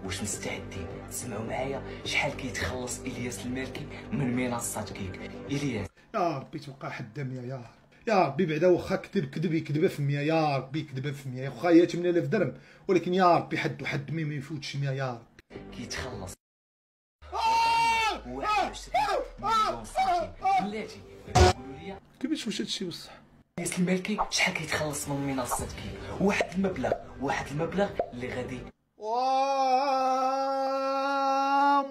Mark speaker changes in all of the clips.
Speaker 1: واش مستعدين تسمعوا معايا شحال كيتخلص الياس المالكي من منصه كيك؟ الياس
Speaker 2: يا ربي تبقى حدامية يا ربي بعدا واخا كذب يكذبها في 100 يا ربي يكذبها في 100 واخا هي 8000 درهم ولكن يا ربي حد ما يفوتش 100 يا ربي
Speaker 1: كيتخلص 21 مليون سنتيم. بلاتي قولوا لي
Speaker 2: كيفاش واش هادشي بصح؟
Speaker 1: الياس المالكي شحال كيتخلص من منصه كيك؟ واحد المبلغ اللي غادي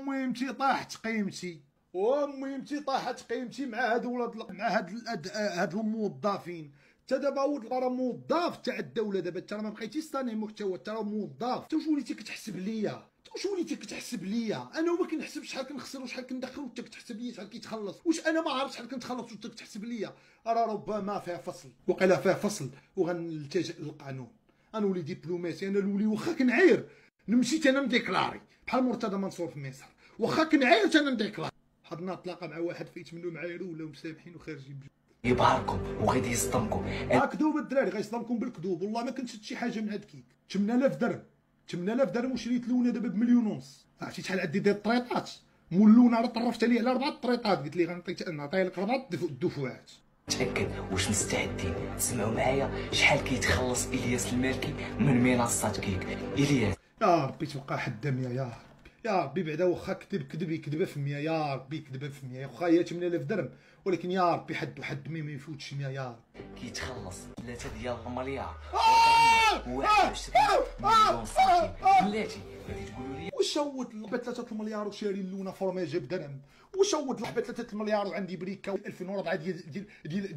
Speaker 2: مهمتي طاحت قيمتي ومهمتي طاحت قيمتي مع هاد ولاد مع هاد الموظفين. انت دابا ولد راه موظف تاع الدوله، دابا انت ما بقيتيش صانع محتوى، انت راه موظف. انت واش وليتي كتحسب ليا؟ انا وما كنحسبش شحال كنخسر وشحال كندخل وانت كتحسب ليا شحال كيتخلص. واش انا ما عرفتش شحال كنتخلص وانت كتحسب ليا؟ راه ربما فيها فصل، وقيلا فيها فصل وغنلتجئ للقانون. انا ولي دبلوماسي، انا نولي واخا كنعاير نمشي انا نديكلاري بحال مرتضى منصور في مصر، واخا كنعاير انا نديكلاري. حضنا تلاقى مع واحد فايت منه معايرو ولا مسامحين وخارجين
Speaker 1: يبهركم وغادي يصدمكم.
Speaker 2: كذوب الدراري غيصدمكم بالكذوب. والله ما كنت شفت شي حاجه من هاد كيك. 8000 درهم وشريت لونه دابا بمليون ونص. عرفتي شحال عندي ديال الطريطات مولونه، راه طرفت عليه على 4 طريطات، قلت لي غنعطي لك 4 دفعات.
Speaker 1: تأكد واش مستعدين تسمعوا معايا شحال كيتخلص الياس المالكي من منصه كيك؟ الياس
Speaker 2: يا ربي تبقى حدامية يا ربي بعدا واخا كذب يكذبها في 100 يا ربي يكذبها في 100 واخا هي 8000 درهم ولكن يا ربي حد ما يفوتش 100 يا ربي.
Speaker 1: كيتخلص 3 ديال المليار 21 مليون سنتيم. بلاتي غادي تقولوا لي
Speaker 2: واش هوت لعبه 3 المليار وشاري اللونه فرماجه بدرهم؟ واش هوت لعبه 3 المليار وعندي بريكه 2004 ديال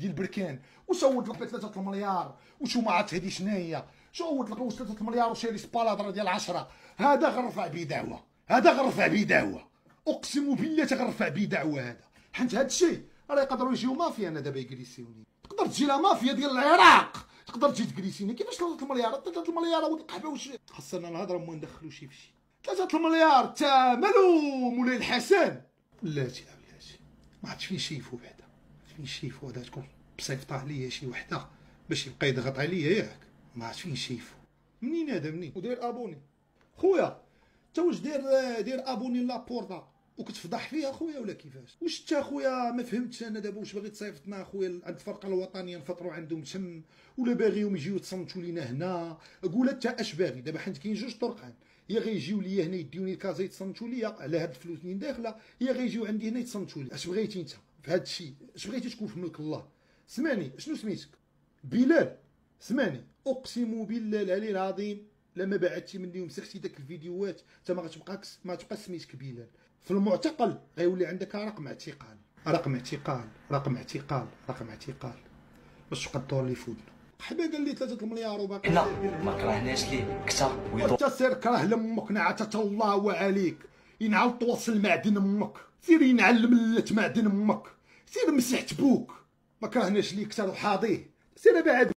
Speaker 2: البركان؟ واش هوت لعبه 3 المليار وشو ما عرفت هذه شناهي؟ شو هوت لعبه 3 المليار وشاري سبالادرا ديال 10؟ هذا غنرفع بيه دعوه، اقسم بالله تغرفع بيه دعوه. هذا حيت هذا الشيء راه يقدروا يجيو مافيا. انا دابا يجلسوني، تقدر تجي لا مافيا ديال العراق تقدر تجي تجلسيني. كيفاش 3 المليار 3 المليار ولد القحبه؟ واش خاصنا نهضروا وما ندخلوا شي فشي؟ 3 المليار تا مالو مولاي الحسن؟ بلاتي ما عرفتش فين شايفو بعدا، فين شايفو هذا؟ تكون مصيفطاه ليا شي وحده باش يبقى يضغط عليا ياك؟ ما عرفتش فين شايفو. منين هذا منين؟ وداير ابوني خويا؟ انت واش داير ابوني لابورطا وكتفضح فيها خويا ولا كيفاش؟ واش انت خويا ما فهمتش انا دابا واش باغي تصيفطنا خويا عند الفرقه الوطنيه نفطروا عندهم تم، ولا باغيهم يجيو يتصنتوا لينا هنا؟ قول انت اش باغي دابا، حيت كاين جوج طرقان، يا غيجيو ليا هنا يديوني الكازا يتصنتوا ليا على هاد الفلوس اللي داخله، يا غيجيو عندي هنا يتصنتوا لي. اش بغيتي انت في هاد الشيء؟ اش بغيتي تكون في ملك الله؟ سمعني، شنو سميتك؟ بلال. سمعني اقسم بالله العلي العظيم لما بعدتي مني ومسحتي داك الفيديوهات انت ما تبقى سميتك بلال. في المعتقل غيولي عندك رقم اعتقال باش تبقى الدور اللي فوتنا. حبا قال لي 3 المليار وباقي
Speaker 1: لا ما كرهناش ليه كثر
Speaker 2: وانت سير كره لامك نعتت الله وعليك ينعل توصل معدن امك، سير ينعل ملة معدن امك، سير مسحت بوك. ما كرهناش ليه كثر وحاضيه، سير بعد.